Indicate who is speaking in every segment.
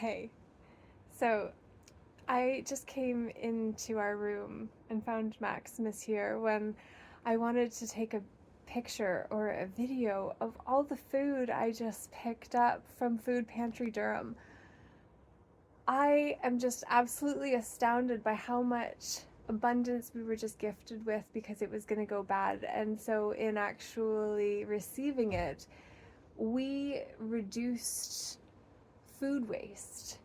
Speaker 1: Hey, so I just came into our room and found Maximus here when I wanted to take a picture or a video of all the food I just picked up from Food Pantry Durham. I am just absolutely astounded by how much abundance we were just gifted with because it was going to go bad. And so, in actually receiving it, we reduced food waste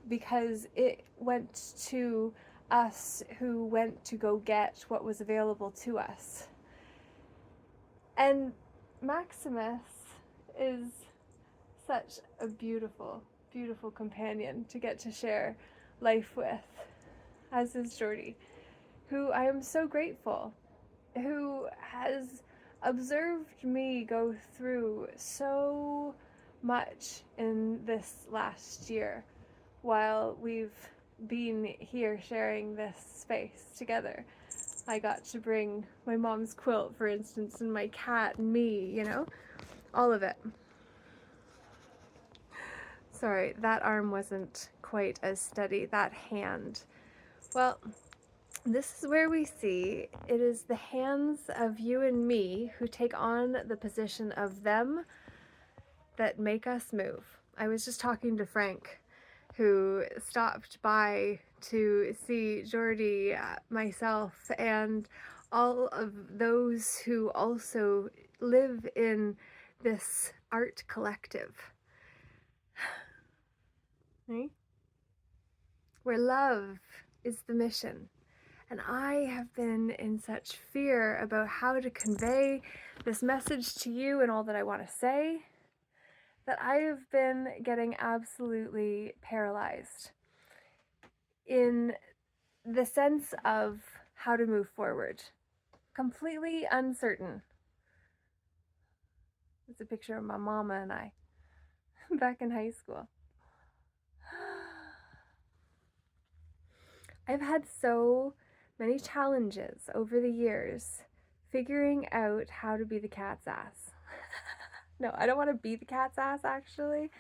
Speaker 1: because it went to us who went to go get what was available to us. And Maximus is such a beautiful, beautiful companion to get to share life with, as is Jordy, who I am so grateful, who has observed me go through so much in this last year while we've been here sharing this space together. I got to bring my mom's quilt, for instance, and my cat and me, all of it. Sorry, that arm wasn't quite as steady, that hand. Well, this is where we see it is the hands of you and me who take on the position of them that make us move. I was just talking to Frank, who stopped by to see Jordy, myself, and all of those who also live in this art collective. Right? Where love is the mission. And I have been in such fear about how to convey this message to you and all that I want to say that I have been getting absolutely paralyzed in the sense of how to move forward. Completely uncertain. It's a picture of my mama and I back in high school. I've had so many challenges over the years figuring out how to be the cat's ass. No, I don't want to be the cat's ass, actually.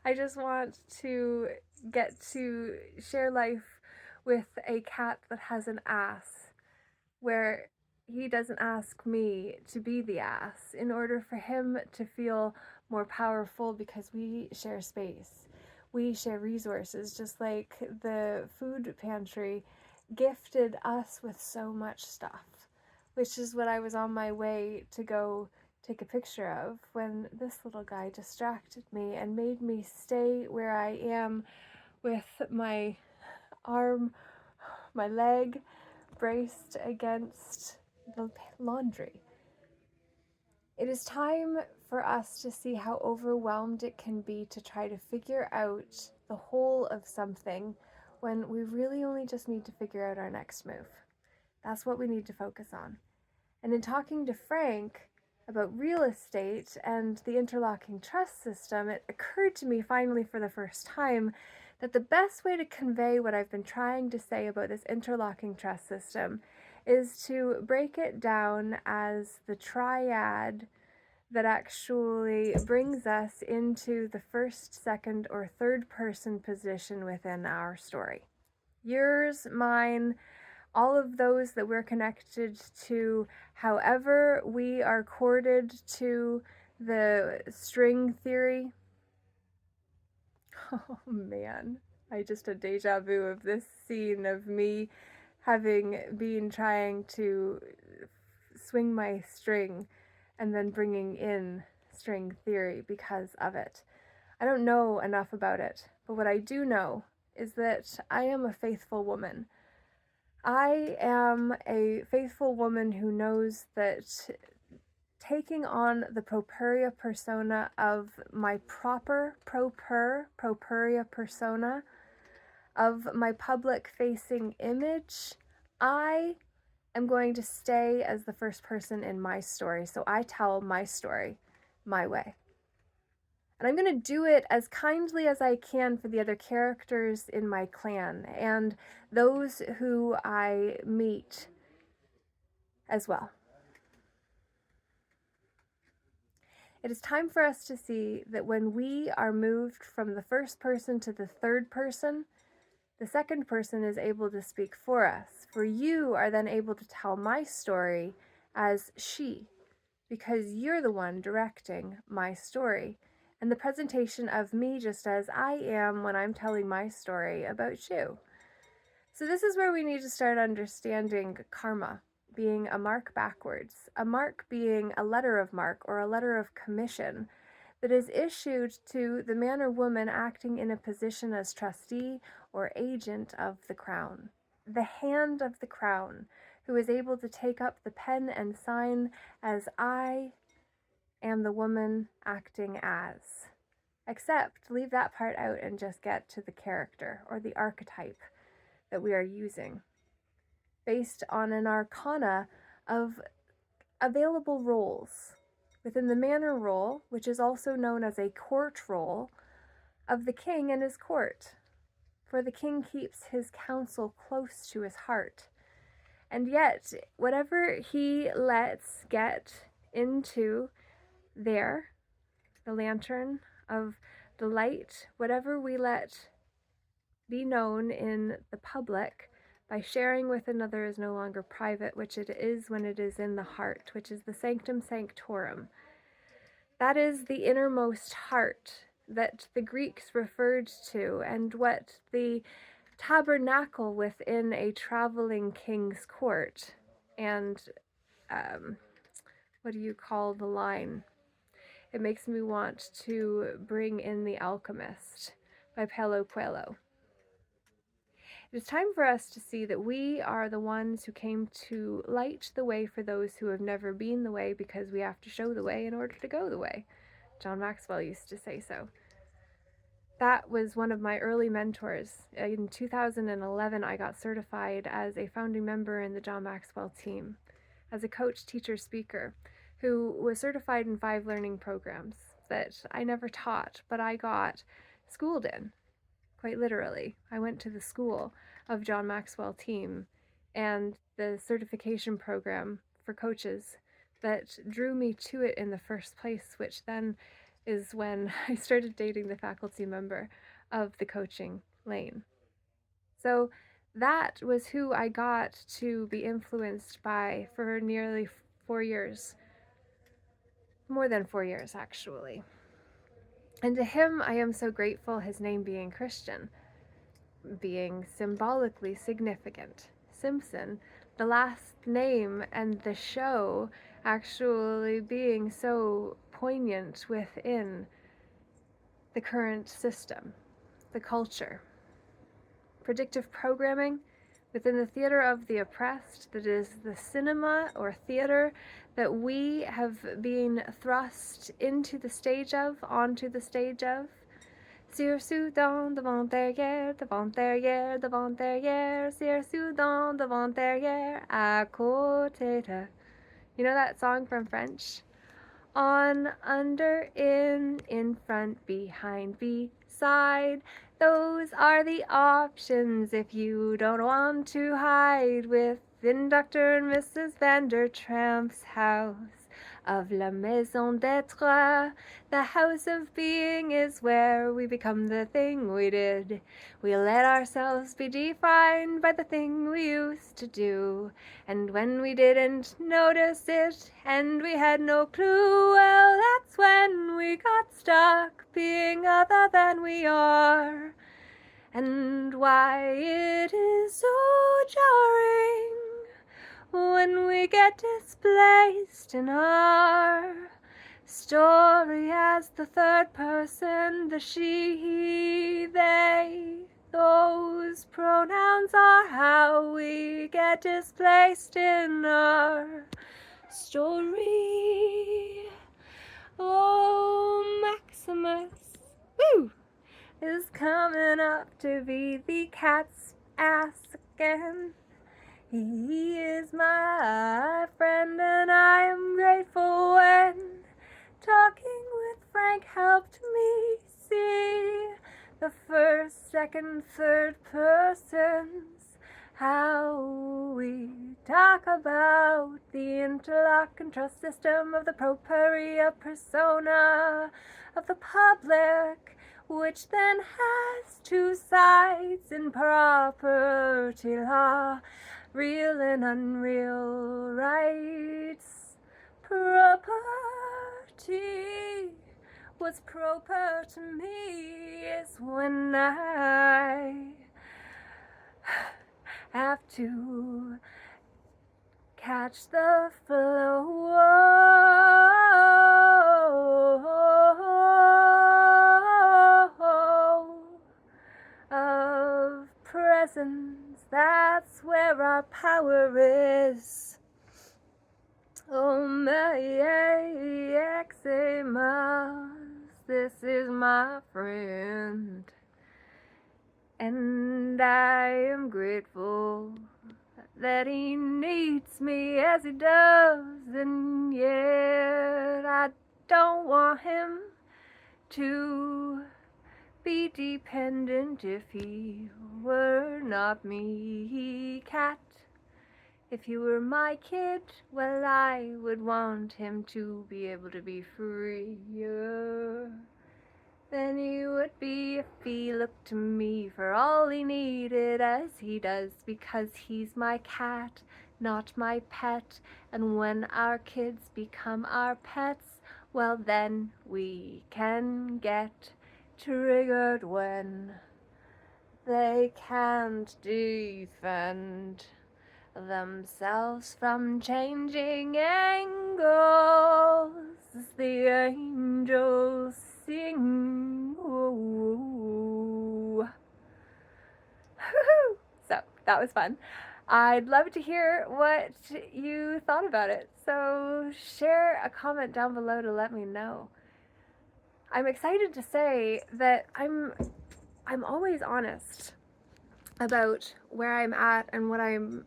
Speaker 1: I just want to get to share life with a cat that has an ass, where he doesn't ask me to be the ass in order for him to feel more powerful, because we share space. We share resources, just like the food pantry gifted us with so much stuff, which is what I was on my way to go take a picture of when this little guy distracted me and made me stay where I am with my arm, my leg braced against the laundry. It is time for us to see how overwhelmed it can be to try to figure out the whole of something when we really only just need to figure out our next move. That's what we need to focus on. And in talking to Frank about real estate and the interlocking trust system, it occurred to me finally for the first time that the best way to convey what I've been trying to say about this interlocking trust system is to break it down as the triad that actually brings us into the first, second, or third person position within our story. Yours, mine, all of those that we're connected to, however we are corded to the string theory. Oh man, I just had deja vu of this scene of me having been trying to swing my string and then bringing in string theory because of it. I don't know enough about it, but what I do know is that I am a faithful woman. I am a faithful woman who knows that taking on the properia persona of my proper properia persona of my public facing image, I am going to stay as the first person in my story. So I tell my story my way. And I'm going to do it as kindly as I can for the other characters in my clan and those who I meet as well. It is time for us to see that when we are moved from the first person to the third person, the second person is able to speak for us. For you are then able to tell my story as she, because you're the one directing my story and the presentation of me just as I am when I'm telling my story about you. So this is where we need to start understanding karma being a mark backwards, a mark being a letter of mark or a letter of commission that is issued to the man or woman acting in a position as trustee or agent of the crown, the hand of the crown, who is able to take up the pen and sign as I am the woman acting as. Except leave that part out and just get to the character or the archetype that we are using, based on an arcana of available roles. Within the manor role, which is also known as a court role, of the king and his court. For the king keeps his counsel close to his heart. And yet, whatever he lets get into there, the lantern of the light, whatever we let be known in the public by sharing with another is no longer private, which it is when it is in the heart, which is the sanctum sanctorum. That is the innermost heart that the Greeks referred to, and what the tabernacle within a traveling king's court. And what do you call the line? It makes me want to bring in The Alchemist by Paulo Coelho. It is time for us to see that we are the ones who came to light the way for those who have never been the way, because we have to show the way in order to go the way. John Maxwell used to say so. That was one of my early mentors. In 2011, I got certified as a founding member in the John Maxwell team, as a coach, teacher, speaker, who was certified in 5 learning programs that I never taught, but I got schooled in. Quite literally. I went to the school of John Maxwell team and the certification program for coaches that drew me to it in the first place, which then is when I started dating the faculty member of the coaching lane. So that was who I got to be influenced by for nearly 4 years. More than 4 years, actually. And to him, I am so grateful, his name being Christian, being symbolically significant. Simpson, the last name, and the show actually being so poignant within the current system, the culture. Predictive programming within the theater of the oppressed, that is the cinema or theater that we have been thrust into the stage of, onto the stage of. Sur Soudan, devant derrière, devant derrière, devant derrière, sur Soudan, devant derrière, à côté de. You know that song from French? On, under, in front, behind, beside. Those are the options if you don't want to hide within Dr. and Mrs. Vandertramp's house of La Maison d'Être. The house of being is where we become the thing we did. We let ourselves be defined by the thing we used to do. And when we didn't notice it and we had no clue, well, that's when we got stuck being other than we are. And why it is so jarring when we get displaced in our story as the third person, the she, he, they. Those pronouns are how we get displaced in our story. Oh, Maximus, woo, is coming up to be the cat's ass again. He is my friend, and I am grateful when talking with Frank helped me see the first, second, third persons, how we talk about the interlock and trust system of the properia persona of the public, which then has two sides in property law, real and unreal rights. Property, what's proper to me is when I have to catch the flow of presence. That's where our power is. Oh, my eczema, this is my friend, and I am grateful that he needs me as he does, and yet I don't want him to be dependent if he were not me. Cat, if he were my kid, well, I would want him to be able to be freer than he would be if he looked to me for all he needed as he does, because he's my cat, not my pet. And when our kids become our pets, well, then we can get triggered when they can't defend themselves from changing angles. The angels sing. Ooh. So that was fun. I'd love to hear what you thought about it. So share a comment down below to let me know. I'm excited to say that I'm always honest about where I'm at and what I'm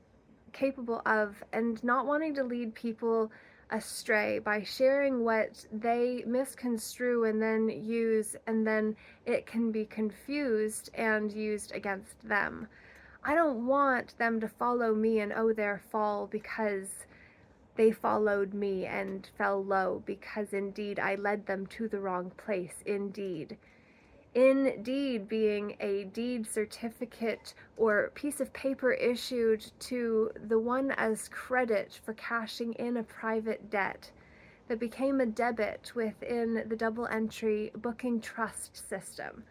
Speaker 1: capable of, and not wanting to lead people astray by sharing what they misconstrue and then use, and then it can be confused and used against them. I don't want them to follow me and owe their fall because they followed me and fell low, because indeed I led them to the wrong place. Indeed being a deed certificate or piece of paper issued to the one as credit for cashing in a private debt that became a debit within the double entry booking trust system.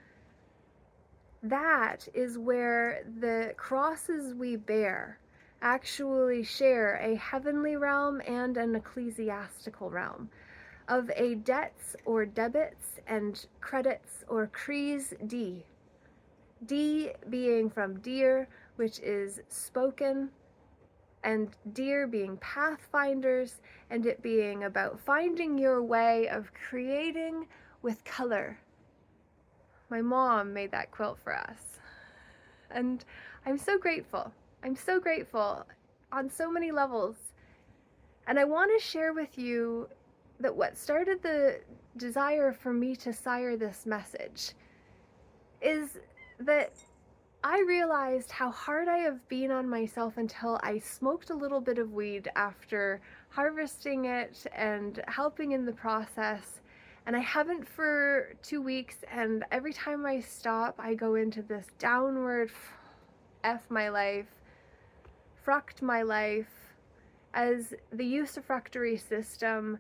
Speaker 1: That is where the crosses we bear actually share a heavenly realm and an ecclesiastical realm of a debts or debits and credits or crees D. D being from deer, which is spoken, and deer being pathfinders, and it being about finding your way of creating with color. My mom made that quilt for us, and I'm so grateful. I'm so grateful on so many levels. And I want to share with you that what started the desire for me to sire this message is that I realized how hard I have been on myself until I smoked a little bit of weed after harvesting it and helping in the process. And I haven't for 2 weeks, and every time I stop, I go into this downward F my life, fruct my life, as the usufructory system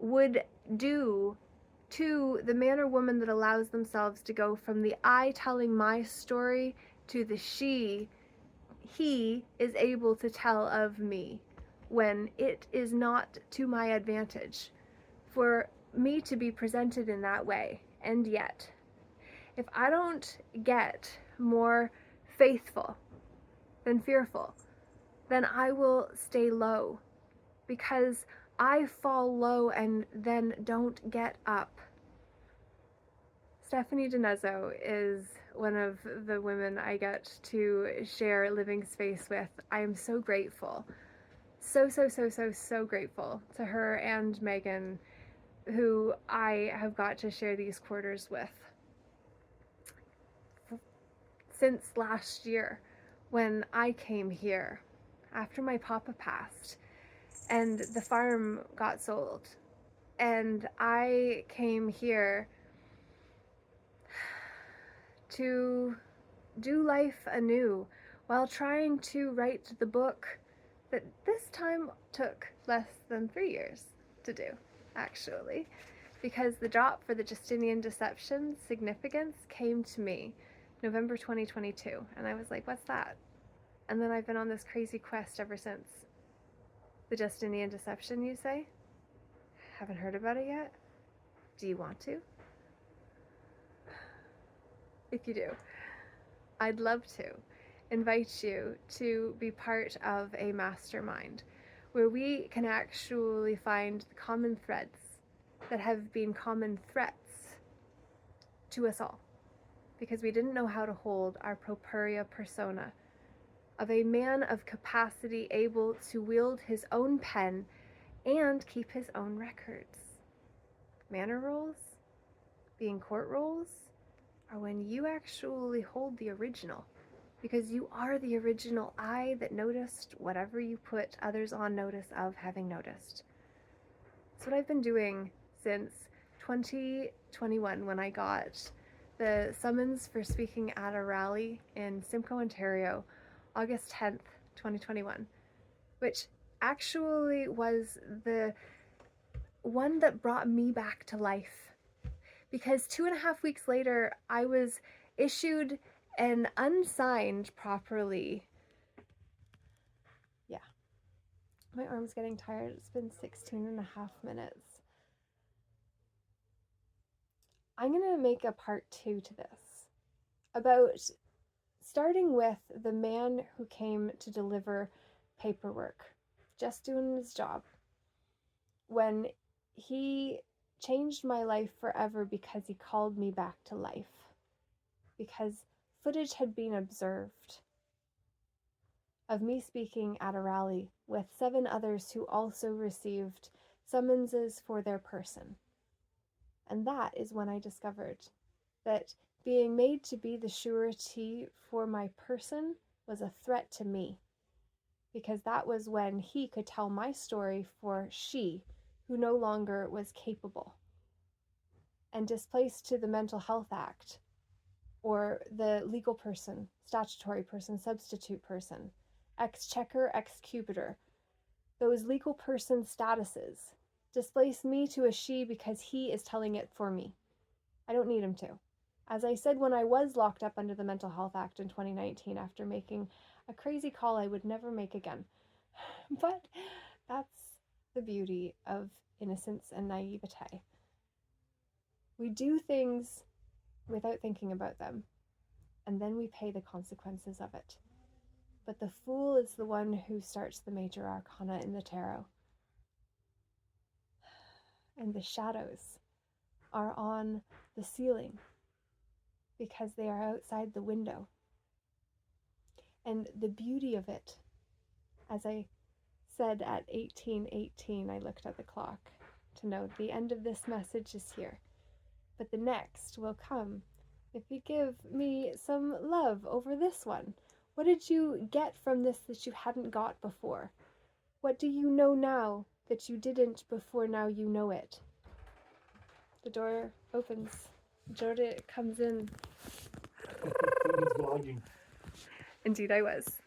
Speaker 1: would do to the man or woman that allows themselves to go from the I telling my story to the he is able to tell of me, when it is not to my advantage for me to be presented in that way. And yet, if I don't get more faithful than fearful, then I will stay low, because I fall low and then don't get up. Stephanie DiNuzzo is one of the women I get to share living space with. I am so grateful. So grateful to her and Megan, who I have got to share these quarters with since last year, when I came here after my papa passed and the farm got sold. And I came here to do life anew while trying to write the book that this time took less than 3 years to do, actually, because the drop for the Justinian Deception Significance came to me November 2022, and I was like, what's that? And then I've been on this crazy quest ever since. The Justinian Deception, you say? Haven't heard about it yet? Do you want to? If you do, I'd love to invite you to be part of a mastermind where we can actually find the common threads that have been common threats to us all, because we didn't know how to hold our propuria persona of a man of capacity able to wield his own pen and keep his own records. Manor roles, being court roles, are when you actually hold the original, because you are the original eye that noticed whatever you put others on notice of having noticed. That's what I've been doing since 2021, when I got the summons for speaking at a rally in Simcoe, Ontario, August 10th, 2021, which actually was the one that brought me back to life. Because 2.5 weeks later, I was issued an unsigned properly. Yeah. My arm's getting tired. It's been 16.5 minutes. I'm going to make a part 2 to this, about starting with the man who came to deliver paperwork, just doing his job, when he changed my life forever because he called me back to life, because footage had been observed of me speaking at a rally with 7 others who also received summonses for their person. And that is when I discovered that being made to be the surety for my person was a threat to me, because that was when he could tell my story for she, who no longer was capable, and displaced to the Mental Health Act, or the legal person, statutory person, substitute person, exchequer, executor, those legal person statuses displace me to a she because he is telling it for me. I don't need him to. As I said when I was locked up under the Mental Health Act in 2019 after making a crazy call I would never make again. But that's the beauty of innocence and naivete. We do things without thinking about them, and then we pay the consequences of it. But the fool is the one who starts the major arcana in the tarot. And the shadows are on the ceiling because they are outside the window. And the beauty of it, as I said at 18:18, I looked at the clock to know the end of this message is here. But the next will come if you give me some love over this one. What did you get from this that you hadn't got before? What do you know now that you didn't before now you know it? The door opens. Jordan comes in.
Speaker 2: He's vlogging.
Speaker 1: Indeed I was.